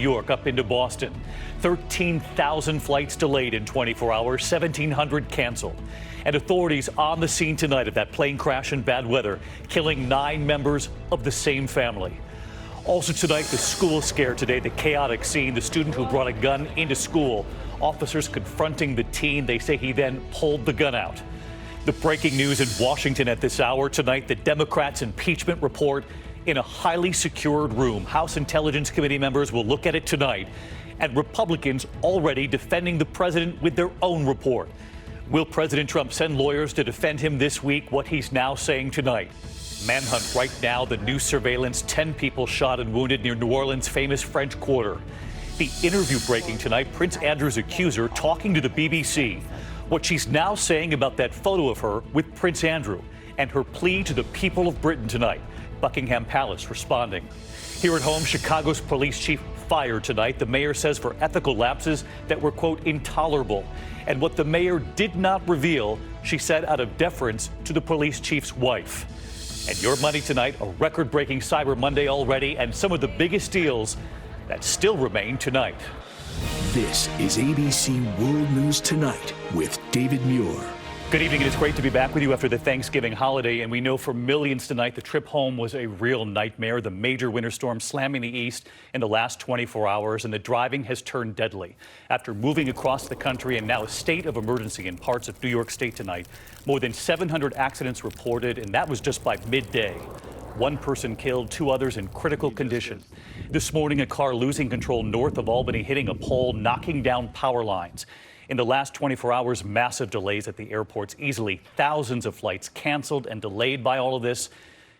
New York up into Boston. 13,000 flights delayed in 24 hours, 1,700 canceled. And authorities on the scene tonight of that plane crash in bad weather, killing 9 members of the same family. Also tonight, the school scare today, the chaotic scene, the student who brought a gun into school. Officers confronting the teen. They say he then pulled the gun out. The breaking news in Washington at this hour tonight, the Democrats' impeachment report in a highly secured room. House Intelligence Committee members will look at it tonight, and Republicans already defending the president with their own report. Will President Trump send lawyers to defend him this week? What he's now saying tonight. Manhunt right now, the new surveillance, 10 people shot and wounded near New Orleans' famous French Quarter. The interview breaking tonight, Prince Andrew's accuser talking to the BBC. What she's now saying about that photo of her with Prince Andrew and her plea to the people of Britain tonight. Buckingham Palace responding. Here at home, Chicago's police chief fired tonight. The mayor says for ethical lapses that were, quote, intolerable. And what the mayor did not reveal, she said out of deference to the police chief's wife. And your money tonight, a record-breaking Cyber Monday already, and some of the biggest deals that still remain tonight. This is ABC World News Tonight with David Muir. Good evening, and it's great to be back with you after the Thanksgiving holiday. And we know for millions tonight, the trip home was a real nightmare. The major winter storm slamming the east in the last 24 hours, and the driving has turned deadly. After moving across the country and now a state of emergency in parts of New York State tonight, more than 700 accidents reported, and that was just by midday. 1 person killed, 2 others in critical condition. This morning, a car losing control north of Albany, hitting a pole, knocking down power lines. In the last 24 hours, massive delays at the airports, easily thousands of flights canceled and delayed by all of this.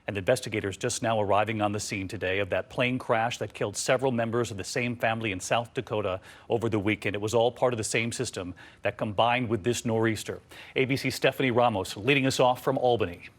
And investigators just now arriving on the scene today of that plane crash that killed several members of the same family in South Dakota over the weekend. It was all part of the same system that combined with this nor'easter. ABC's Stephanie Ramos leading us off from Albany.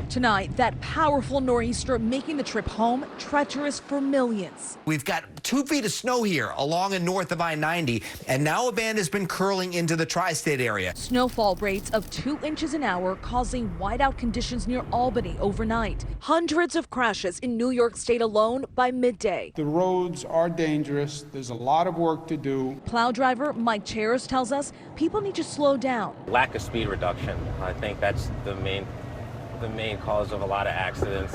Tonight, that powerful nor'easter making the trip home treacherous for millions. We've got 2 feet of snow here along and north of I-90, and now a band has been curling into the tri-state area. Snowfall rates of 2 inches an hour causing whiteout conditions near Albany overnight. Hundreds of crashes in New York State alone by midday. The roads are dangerous. There's a lot of work to do. Plow driver Mike Cheris tells us people need to slow down. Lack of speed reduction. I think that's the main cause of a lot of accidents.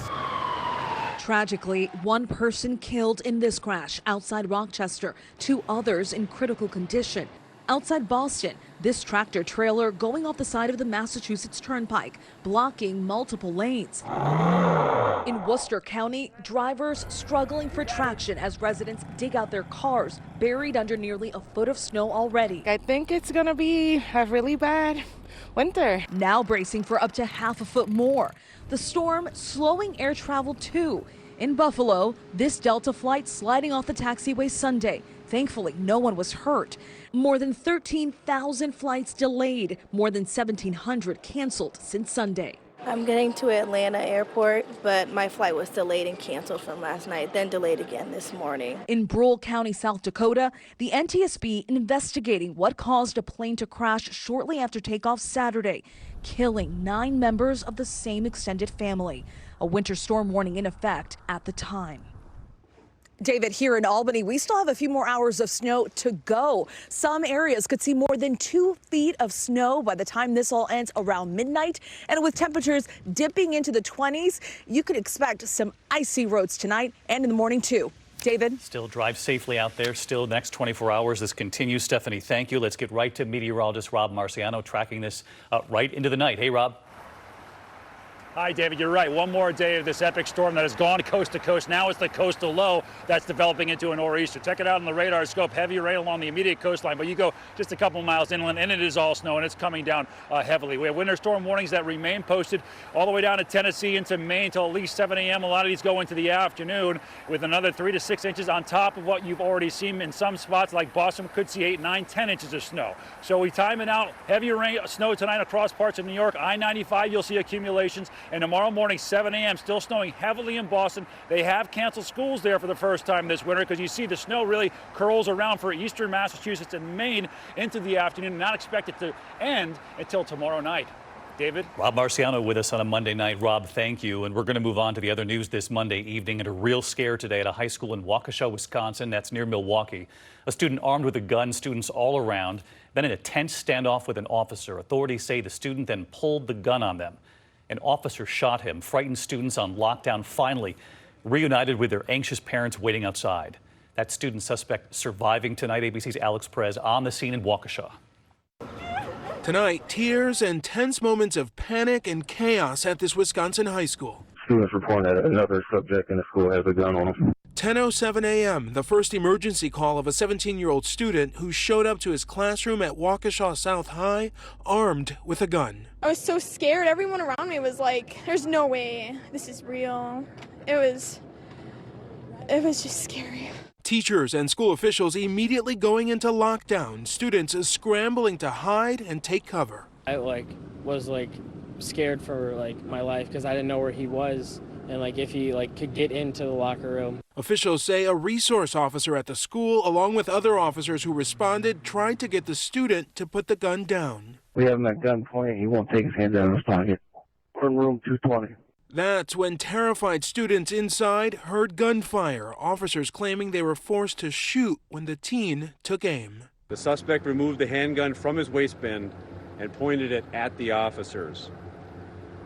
Tragically, 1 person killed in this crash outside Rochester, 2 others in critical condition. Outside Boston, this tractor trailer going off the side of the Massachusetts Turnpike, blocking multiple lanes. In Worcester County, drivers struggling for traction as residents dig out their cars, buried under nearly a foot of snow already. I think it's gonna be a really bad winter. Now bracing for up to half a foot more. The storm slowing air travel too. In Buffalo, this Delta flight sliding off the taxiway Sunday. Thankfully, no one was hurt. More than 13,000 flights delayed, more than 1,700 canceled since Sunday. I'm getting to Atlanta airport, but my flight was delayed and canceled from last night, then delayed again this morning. In Brule County, South Dakota, the NTSB investigating what caused a plane to crash shortly after takeoff Saturday, killing 9 members of the same extended family. A winter storm warning in effect at the time. David, here in Albany, we still have a few more hours of snow to go. Some areas could see more than 2 feet of snow by the time this all ends around midnight. And with temperatures dipping into the 20s, you could expect some icy roads tonight and in the morning, too. David? Still drive safely out there. Still next 24 hours. This continues. Stephanie, thank you. Let's get right to meteorologist Rob Marciano tracking this right into the night. Hey, Rob. Hi, David. You're right. One more day of this epic storm that has gone coast to coast. Now it's the coastal low that's developing into a nor'easter. Check it out on the radar scope. Heavy rain along the immediate coastline, but you go just a couple miles inland, and it is all snow, and it's coming down heavily. We have winter storm warnings that remain posted all the way down to Tennessee into Maine until at least 7 a.m. A lot of these go into the afternoon with another 3 to 6 inches on top of what you've already seen in some spots like Boston. Could see 8, 9, 10 inches of snow. So we time it out. Heavier rain, snow tonight across parts of New York. I-95, you'll see accumulations, and tomorrow morning, 7 a.m., still snowing heavily in Boston. They have canceled schools there for the first time this winter because you see the snow really curls around for eastern Massachusetts and Maine into the afternoon, not expected to end until tomorrow night. David? Rob Marciano with us on a Monday night. Rob, thank you. And we're going to move on to the other news this Monday evening. And a real scare today at a high school in Waukesha, Wisconsin. That's near Milwaukee. A student armed with a gun, students all around. Then in a tense standoff with an officer. Authorities say the student then pulled the gun on them. An officer shot him. Frightened students on lockdown finally reunited with their anxious parents waiting outside. That student suspect surviving tonight. ABC's Alex Perez on the scene in Waukesha. Tonight, tears and tense moments of panic and chaos at this Wisconsin high school. Students report that another subject in the school has a gun on him. 10:07 a.m., the first emergency call of a 17-year-old student who showed up to his classroom at Waukesha South High armed with a gun. I was so scared. Everyone around me was like, there's no way this is real. It was just scary. Teachers and school officials immediately going into lockdown, students scrambling to hide and take cover. I was scared for my life because I didn't know where he was and if he could get into the locker room. Officials say a resource officer at the school, along with other officers who responded, tried to get the student to put the gun down. We have him at gunpoint. He won't take his hand out of his pocket. We're in room 220. That's when terrified students inside heard gunfire, officers claiming they were forced to shoot when the teen took aim. The suspect removed the handgun from his waistband and pointed it at the officers.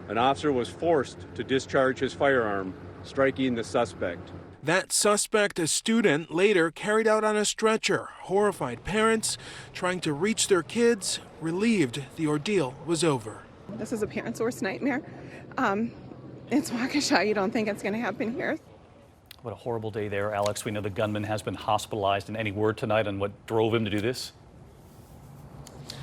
An officer was forced to discharge his firearm, striking the suspect. That suspect, a student, later carried out on a stretcher. Horrified parents trying to reach their kids, relieved the ordeal was over. This is a parent's worst nightmare. It's Waukesha. You don't think it's going to happen here. What a horrible day there, Alex. We know the gunman has been hospitalized. And any word tonight on what drove him to do this?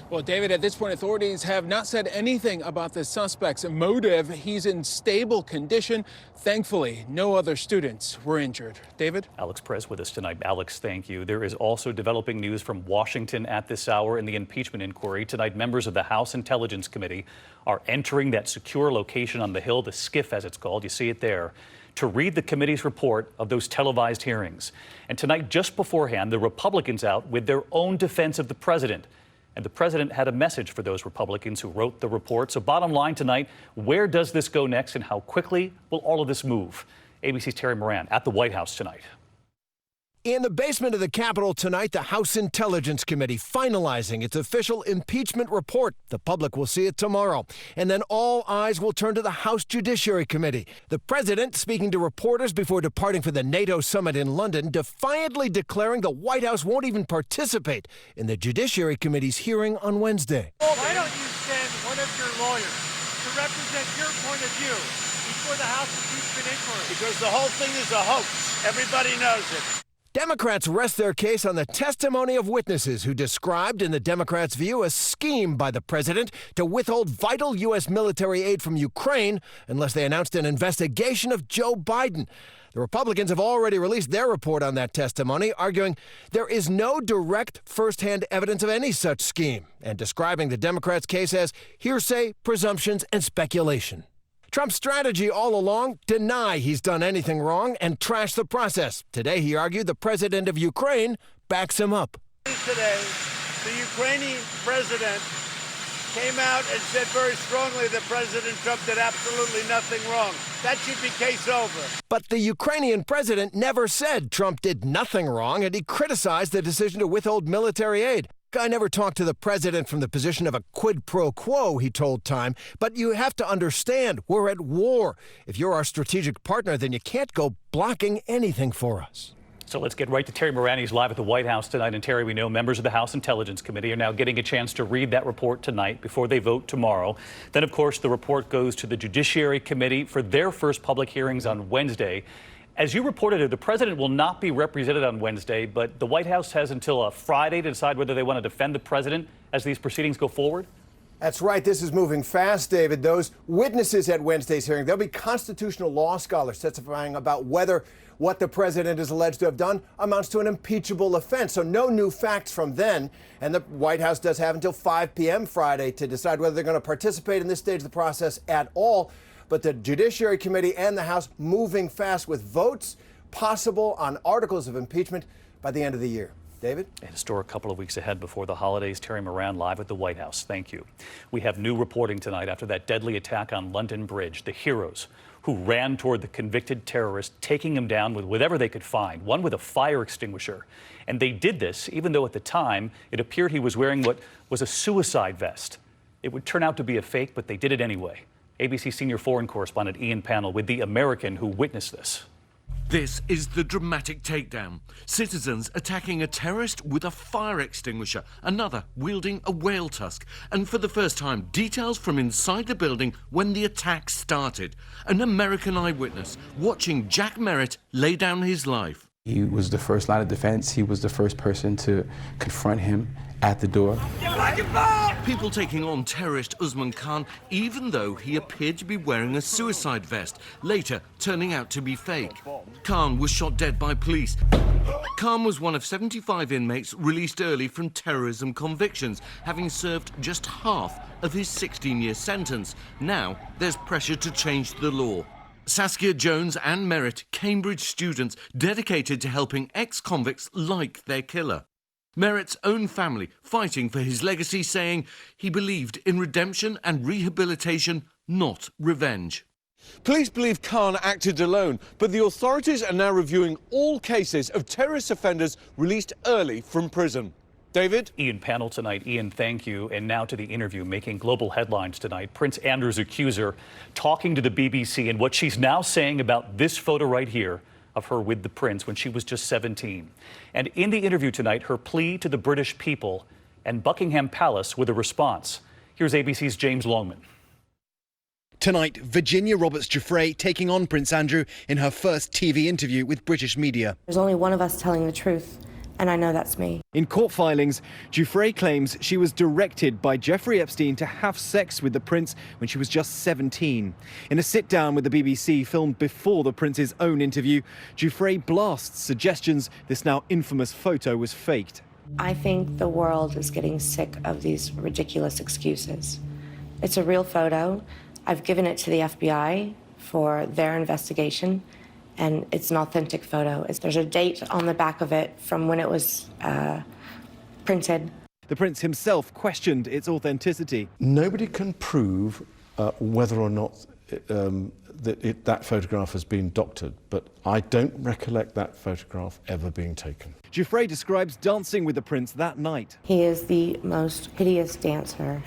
Well, David, at this point, authorities have not said anything about the suspect's motive. He's in stable condition. Thankfully, no other students were injured. David? Alex Perez with us tonight. Alex, thank you. There is also developing news from Washington at this hour in the impeachment inquiry. Tonight, members of the House Intelligence Committee are entering that secure location on the Hill, the SCIF as it's called. You see it there, to read the committee's report of those televised hearings. And tonight, just beforehand, the Republicans out with their own defense of the president. And the president had a message for those Republicans who wrote the report. So bottom line tonight, where does this go next and how quickly will all of this move? ABC's Terry Moran at the White House tonight. In the basement of the Capitol tonight, the House Intelligence Committee finalizing its official impeachment report. The public will see it tomorrow. And then all eyes will turn to the House Judiciary Committee. The president, speaking to reporters before departing for the NATO summit in London, defiantly declaring the White House won't even participate in the Judiciary Committee's hearing on Wednesday. Why don't you send one of your lawyers to represent your point of view before the House impeachment inquiry? Because the whole thing is a hoax. Everybody knows it. Democrats rest their case on the testimony of witnesses who described, in the Democrats' view, a scheme by the president to withhold vital U.S. military aid from Ukraine unless they announced an investigation of Joe Biden. The Republicans have already released their report on that testimony, arguing there is no direct first-hand evidence of any such scheme, and describing the Democrats' case as hearsay, presumptions, and speculation. Trump's strategy all along, deny he's done anything wrong and trash the process. Today, he argued the president of Ukraine backs him up. Today, the Ukrainian president came out and said very strongly that President Trump did absolutely nothing wrong. That should be case over. But the Ukrainian president never said Trump did nothing wrong, and he criticized the decision to withhold military aid. I never talked to the president from the position of a quid pro quo, he told Time. But you have to understand, we're at war. If you're our strategic partner, then you can't go blocking anything for us. So let's get right to Terry Moran. He's live at the White House tonight. And Terry, we know members of the House Intelligence Committee are now getting a chance to read that report tonight before they vote tomorrow. Then, of course, the report goes to the Judiciary Committee for their first public hearings on Wednesday. As you reported, the president will not be represented on Wednesday, but the White House has until Friday to decide whether they want to defend the president as these proceedings go forward. That's right. This is moving fast, David. Those witnesses at Wednesday's hearing, there'll be constitutional law scholars testifying about whether what the president is alleged to have done amounts to an impeachable offense. So no new facts from then. And the White House does have until 5 p.m. Friday to decide whether they're going to participate in this stage of the process at all. But the Judiciary Committee and the House moving fast with votes possible on articles of impeachment by the end of the year. David? A historic couple of weeks ahead before the holidays. Terry Moran live at the White House. Thank you. We have new reporting tonight after that deadly attack on London Bridge. The heroes who ran toward the convicted terrorist, taking him down with whatever they could find, one with a fire extinguisher. And they did this even though at the time it appeared he was wearing what was a suicide vest. It would turn out to be a fake, but they did it anyway. ABC senior foreign correspondent Ian Pannell with the American who witnessed this. This is the dramatic takedown. Citizens attacking a terrorist with a fire extinguisher, another wielding a whale tusk. And for the first time, details from inside the building when the attack started. An American eyewitness watching Jack Merritt lay down his life. He was the first line of defense. He was the first person to confront him at the door. People taking on terrorist Usman Khan, even though he appeared to be wearing a suicide vest, later turning out to be fake. Khan was shot dead by police. Khan was one of 75 inmates released early from terrorism convictions, having served just half of his 16-year sentence. Now there's pressure to change the law. Saskia Jones and Merritt, Cambridge students dedicated to helping ex-convicts like their killer. Merritt's own family fighting for his legacy, saying he believed in redemption and rehabilitation, not revenge. Police believe Khan acted alone, but the authorities are now reviewing all cases of terrorist offenders released early from prison. David? Ian Pannell tonight. Ian, thank you. And now to the interview making global headlines tonight. Prince Andrew's accuser talking to the BBC and what she's now saying about this photo right here of her with the prince when she was just 17. And in the interview tonight, her plea to the British people and Buckingham Palace with a response. Here's ABC's James Longman. Tonight, Virginia Roberts-Giuffre taking on Prince Andrew in her first TV interview with British media. There's only one of us telling the truth, and I know that's me. In court filings, Giuffre claims she was directed by Jeffrey Epstein to have sex with the prince when she was just 17. In a sit-down with the BBC filmed before the prince's own interview, Giuffre blasts suggestions this now infamous photo was faked. I think the world is getting sick of these ridiculous excuses. It's a real photo. I've given it to the FBI for their investigation, and it's an authentic photo. There's a date on the back of it from when it was printed. The prince himself questioned its authenticity. Nobody can prove whether or not that photograph has been doctored, but I don't recollect that photograph ever being taken. Giuffre describes dancing with the prince that night. He is the most hideous dancer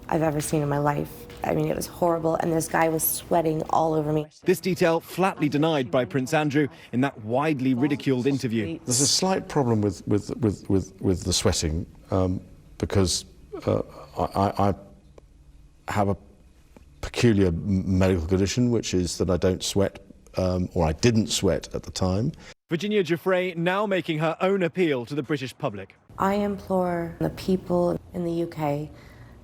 I've ever seen in my life. I mean, it was horrible, and this guy was sweating all over me. This detail flatly denied by Prince Andrew in that widely ridiculed interview. There's a slight problem with the sweating because I have a peculiar medical condition, which is that I don't sweat, or I didn't sweat at the time. Virginia Giuffre now making her own appeal to the British public. I implore the people in the UK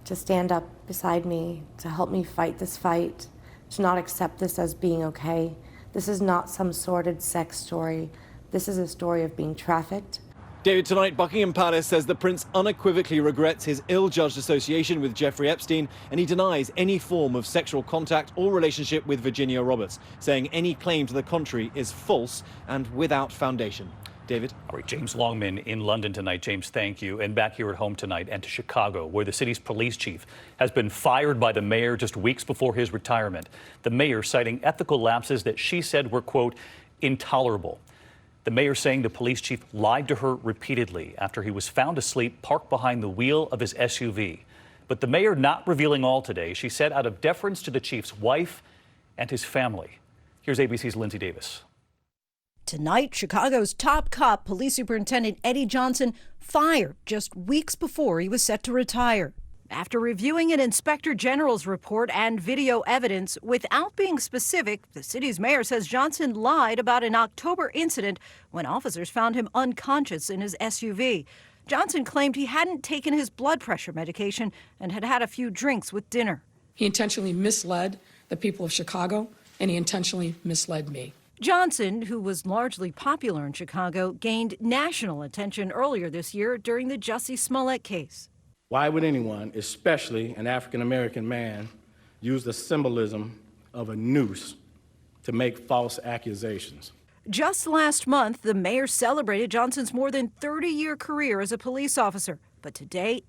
to stand up beside me, to help me fight this fight, to not accept this as being okay. This is not some sordid sex story. This is a story of being trafficked. David, tonight, Buckingham Palace says the prince unequivocally regrets his ill-judged association with Jeffrey Epstein, and he denies any form of sexual contact or relationship with Virginia Roberts, saying any claim to the contrary is false and without foundation. David? All right, James Longman in London tonight. James, thank you. And back here at home tonight and to Chicago, where the city's police chief has been fired by the mayor just weeks before his retirement. The mayor citing ethical lapses that she said were, quote, intolerable. The mayor saying the police chief lied to her repeatedly after he was found asleep parked behind the wheel of his SUV. But the mayor not revealing all today, she said out of deference to the chief's wife and his family. Here's ABC's Lindsay Davis. Tonight, Chicago's top cop, Police Superintendent Eddie Johnson, fired just weeks before he was set to retire. After reviewing an inspector general's report and video evidence without being specific, the city's mayor says Johnson lied about an October incident when officers found him unconscious in his SUV. Johnson claimed he hadn't taken his blood pressure medication and had had a few drinks with dinner. He intentionally misled the people of Chicago, and he intentionally misled me. Johnson, who was largely popular in Chicago, gained national attention earlier this year during the Jussie Smollett case. Why would anyone, especially an African-American man, use the symbolism of a noose to make false accusations? Just last month, the mayor celebrated Johnson's more than 30-year career as a police officer. But today,